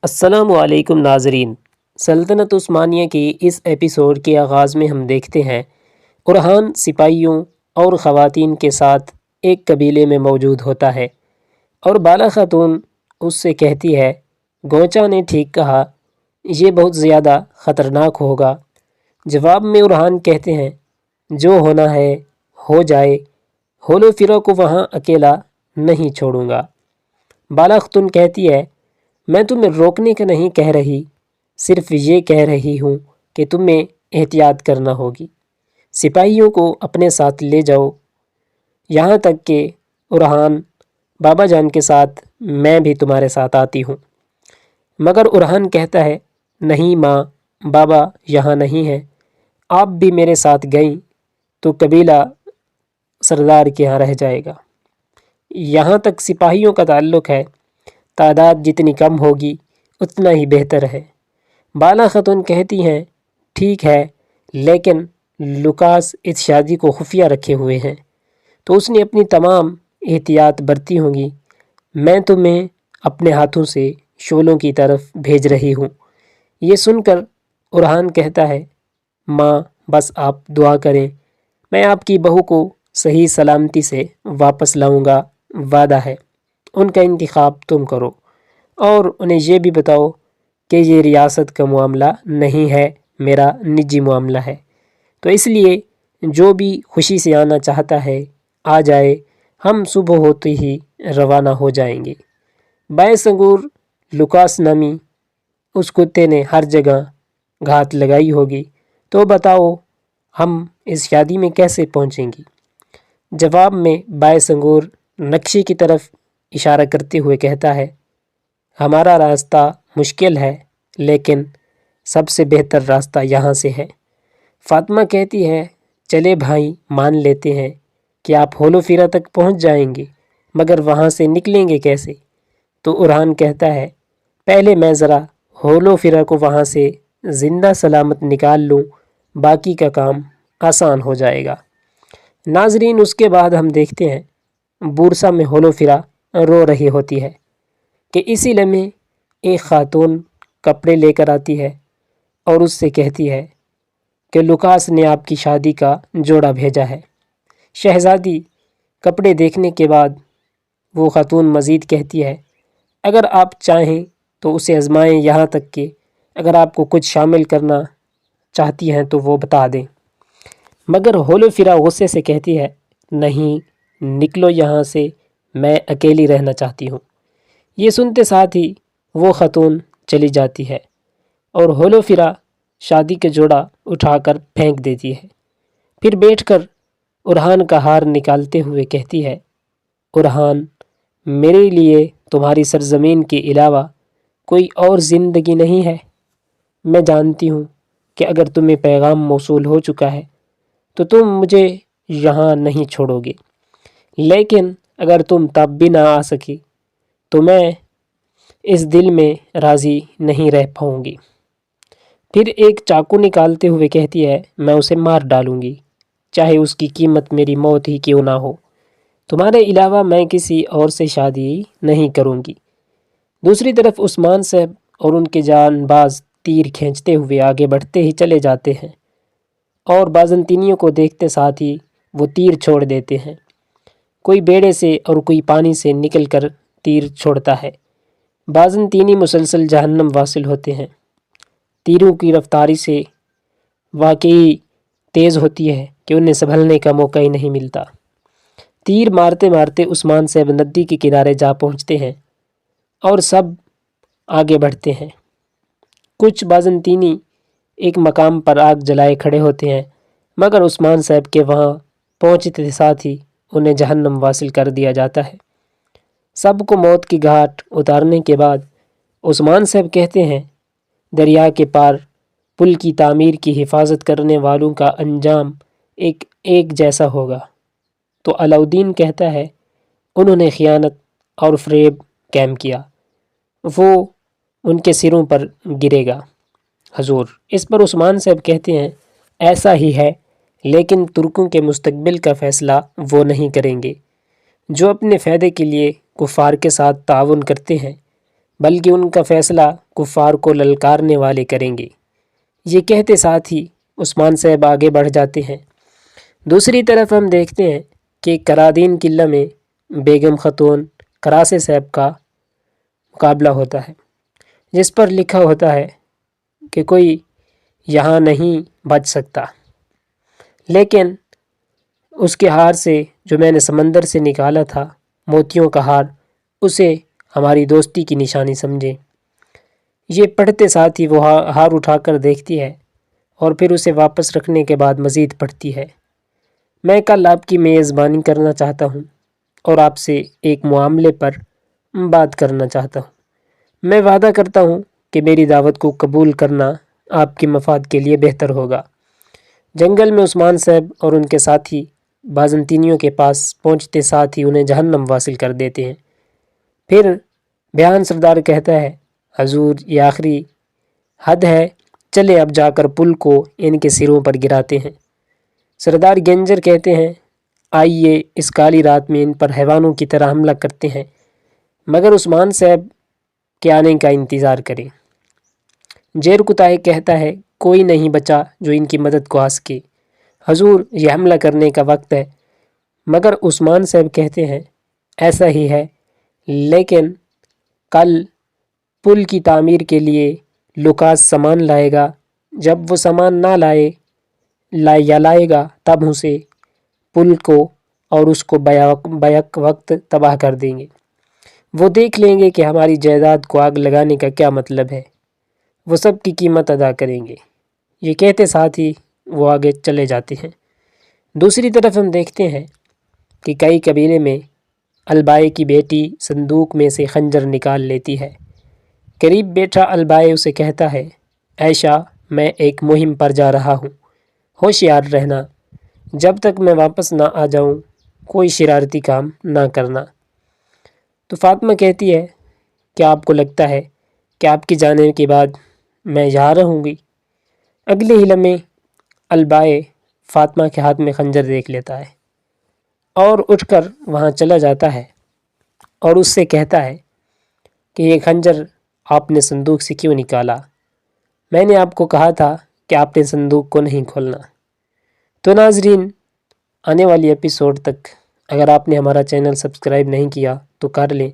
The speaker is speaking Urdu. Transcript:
السلام علیکم ناظرین۔ سلطنت عثمانیہ کی اس ایپیسوڈ کے آغاز میں ہم دیکھتے ہیں اورحان سپاہیوں اور خواتین کے ساتھ ایک قبیلے میں موجود ہوتا ہے اور بالا خاتون اس سے کہتی ہے، گونچا نے ٹھیک کہا، یہ بہت زیادہ خطرناک ہوگا۔ جواب میں اورحان کہتے ہیں، جو ہونا ہے ہو جائے، ہولو فرا کو وہاں اکیلا نہیں چھوڑوں گا۔ بالا خاتون کہتی ہے، میں تمہیں روکنے کا نہیں کہہ رہی، صرف یہ کہہ رہی ہوں کہ تمہیں احتیاط کرنا ہوگی۔ سپاہیوں کو اپنے ساتھ لے جاؤ، یہاں تک کہ اورحان بابا جان کے ساتھ میں بھی تمہارے ساتھ آتی ہوں۔ مگر اورحان کہتا ہے، نہیں ماں، بابا یہاں نہیں ہے، آپ بھی میرے ساتھ گئیں تو قبیلہ سردار کے یہاں رہ جائے گا۔ یہاں تک سپاہیوں کا تعلق ہے، تعداد جتنی کم ہوگی اتنا ہی بہتر ہے۔ بالا خاتون کہتی ہیں، ٹھیک ہے، لیکن لوکاس اس شادی کو خفیہ رکھے ہوئے ہیں تو اس نے اپنی تمام احتیاط برتی ہوں گی۔ میں تمہیں اپنے ہاتھوں سے شعلوں کی طرف بھیج رہی ہوں۔ یہ سن کر اورحان کہتا ہے، ماں بس آپ دعا کریں، میں آپ کی بہو کو صحیح سلامتی سے واپس لاؤں گا، وعدہ ہے۔ ان کا انتخاب تم کرو اور انہیں یہ بھی بتاؤ کہ یہ ریاست کا معاملہ نہیں ہے، میرا نجی معاملہ ہے، تو اس لیے جو بھی خوشی سے آنا چاہتا ہے آ جائے، ہم صبح ہوتے ہی روانہ ہو جائیں گے۔ باعث انگور لوکاس نامی اس کتے نے ہر جگہ گھات لگائی ہوگی، تو بتاؤ ہم اس شادی میں کیسے پہنچیں گی؟ جواب میں باعث انگور نقشے کی طرف اشارہ کرتے ہوئے کہتا ہے، ہمارا راستہ مشکل ہے لیکن سب سے بہتر راستہ یہاں سے ہے۔ فاطمہ کہتی ہے، چلے بھائی، مان لیتے ہیں کہ آپ ہولو فیرا تک پہنچ جائیں گے، مگر وہاں سے نکلیں گے کیسے؟ تو اورحان کہتا ہے، پہلے میں ذرا ہولو فیرا کو وہاں سے زندہ سلامت نکال لوں، باقی کا کام آسان ہو جائے گا۔ ناظرین، اس کے بعد ہم دیکھتے ہیں بورسا میں ہولو فیرا رو رہی ہوتی ہے کہ اسی لمحے ایک خاتون کپڑے لے کر آتی ہے اور اس سے کہتی ہے کہ لوکاس نے آپ کی شادی کا جوڑا بھیجا ہے۔ شہزادی کپڑے دیکھنے کے بعد وہ خاتون مزید کہتی ہے، اگر آپ چاہیں تو اسے آزمائیں، یہاں تک کہ اگر آپ کو کچھ شامل کرنا چاہتی ہیں تو وہ بتا دیں۔ مگر ہولو فیرا غصے سے کہتی ہے، نہیں، نکلو یہاں سے، میں اکیلی رہنا چاہتی ہوں۔ یہ سنتے ساتھ ہی وہ خاتون چلی جاتی ہے اور ہولو فیرا شادی کا جوڑا اٹھا کر پھینک دیتی ہے۔ پھر بیٹھ کر اورحان کا ہار نکالتے ہوئے کہتی ہے، اورحان، میرے لیے تمہاری سرزمین کے علاوہ کوئی اور زندگی نہیں ہے۔ میں جانتی ہوں کہ اگر تمہیں پیغام موصول ہو چکا ہے تو تم مجھے یہاں نہیں چھوڑو گے، لیکن اگر تم تب بھی نہ آ سکی تو میں اس دل میں راضی نہیں رہ پاؤں گی۔ پھر ایک چاقو نکالتے ہوئے کہتی ہے، میں اسے مار ڈالوں گی، چاہے اس کی قیمت میری موت ہی کیوں نہ ہو۔ تمہارے علاوہ میں کسی اور سے شادی نہیں کروں گی۔ دوسری طرف عثمان صاحب اور ان کے جان باز تیر کھینچتے ہوئے آگے بڑھتے ہی چلے جاتے ہیں اور بازنطینیوں کو دیکھتے ساتھ ہی وہ تیر چھوڑ دیتے ہیں۔ کوئی بیڑے سے اور کوئی پانی سے نکل کر تیر چھوڑتا ہے۔ بازنطینی مسلسل جہنم واصل ہوتے ہیں۔ تیروں کی رفتاری سے واقعی تیز ہوتی ہے کہ انہیں سنبھلنے کا موقع ہی نہیں ملتا۔ تیر مارتے مارتے عثمان صاحب ندی کے کنارے جا پہنچتے ہیں اور سب آگے بڑھتے ہیں۔ کچھ بازنطینی ایک مقام پر آگ جلائے کھڑے ہوتے ہیں، مگر عثمان صاحب کے وہاں پہنچتے ساتھ ہی انہیں جہنم واصل کر دیا جاتا ہے۔ سب کو موت کی گھاٹ اتارنے کے بعد عثمان صاحب کہتے ہیں، دریا کے پار پل کی تعمیر کی حفاظت کرنے والوں کا انجام ایک جیسا ہوگا۔ تو علاؤالدین کہتا ہے، انہوں نے خیانت اور فریب قائم کیا، وہ ان کے سروں پر گرے گا حضور۔ اس پر عثمان صاحب کہتے ہیں، ایسا ہی ہے، لیکن ترکوں کے مستقبل کا فیصلہ وہ نہیں کریں گے۔ جو اپنے فائدے کے لیے کفار کے ساتھ تعاون کرتے ہیں، بلکہ ان کا فیصلہ کفار کو للکارنے والے کریں گے۔ یہ کہتے ساتھ ہی عثمان صاحب آگے بڑھ جاتے ہیں۔ دوسری طرف ہم دیکھتے ہیں کہ کرادین قلعہ میں بیگم خاتون کراسے صاحب کا مقابلہ ہوتا ہے، جس پر لکھا ہوتا ہے کہ کوئی یہاں نہیں بچ سکتا، لیکن اس کے ہار سے جو میں نے سمندر سے نکالا تھا، موتیوں کا ہار، اسے ہماری دوستی کی نشانی سمجھیں۔ یہ پڑھتے ساتھ ہی وہ ہار اٹھا کر دیکھتی ہے اور پھر اسے واپس رکھنے کے بعد مزید پڑھتی ہے۔ میں کل آپ کی میزبانی کرنا چاہتا ہوں اور آپ سے ایک معاملے پر بات کرنا چاہتا ہوں۔ میں وعدہ کرتا ہوں کہ میری دعوت کو قبول کرنا آپ کے مفاد کے لیے بہتر ہوگا۔ جنگل میں عثمان صاحب اور ان کے ساتھی بازنطینیوں کے پاس پہنچتے ساتھ ہی انہیں جہنم واصل کر دیتے ہیں۔ پھر بیان سردار کہتا ہے، حضور یہ آخری حد ہے، چلے اب جا کر پل کو ان کے سروں پر گراتے ہیں۔ سردار گنجر کہتے ہیں، آئیے اس کالی رات میں ان پر حیوانوں کی طرح حملہ کرتے ہیں، مگر عثمان صاحب کے آنے کا انتظار کریں۔ جیر کتائے کہتا ہے، کوئی نہیں بچا جو ان کی مدد کو آ سکے، حضور یہ حملہ کرنے کا وقت ہے۔ مگر عثمان صاحب کہتے ہیں، ایسا ہی ہے، لیکن کل پل کی تعمیر کے لیے لوکاس سامان لائے گا، جب وہ سامان نہ لائے گا تب اسے پل کو اور اس کو بیک وقت تباہ کر دیں گے۔ وہ دیکھ لیں گے کہ ہماری جائیداد کو آگ لگانے کا کیا مطلب ہے، وہ سب کی قیمت ادا کریں گے۔ یہ کہتے ساتھ ہی وہ آگے چلے جاتے ہیں۔ دوسری طرف ہم دیکھتے ہیں کہ کئی قبیلے میں البائے کی بیٹی صندوق میں سے خنجر نکال لیتی ہے۔ قریب بیٹھا البائے اسے کہتا ہے، عائشہ میں ایک مہم پر جا رہا ہوں، ہوشیار رہنا، جب تک میں واپس نہ آ جاؤں کوئی شرارتی کام نہ کرنا۔ تو فاطمہ کہتی ہے، کیا آپ کو لگتا ہے کہ آپ کے جانے کے بعد میں یہاں رہوں گی؟ اگلے ہی لمحے البائے فاطمہ کے ہاتھ میں خنجر دیکھ لیتا ہے اور اٹھ کر وہاں چلا جاتا ہے اور اس سے کہتا ہے کہ یہ خنجر آپ نے صندوق سے کیوں نکالا؟ میں نے آپ کو کہا تھا کہ آپ نے صندوق کو نہیں کھولنا۔ تو ناظرین، آنے والی ایپیسوڈ تک اگر آپ نے ہمارا چینل سبسکرائب نہیں کیا تو کر لیں۔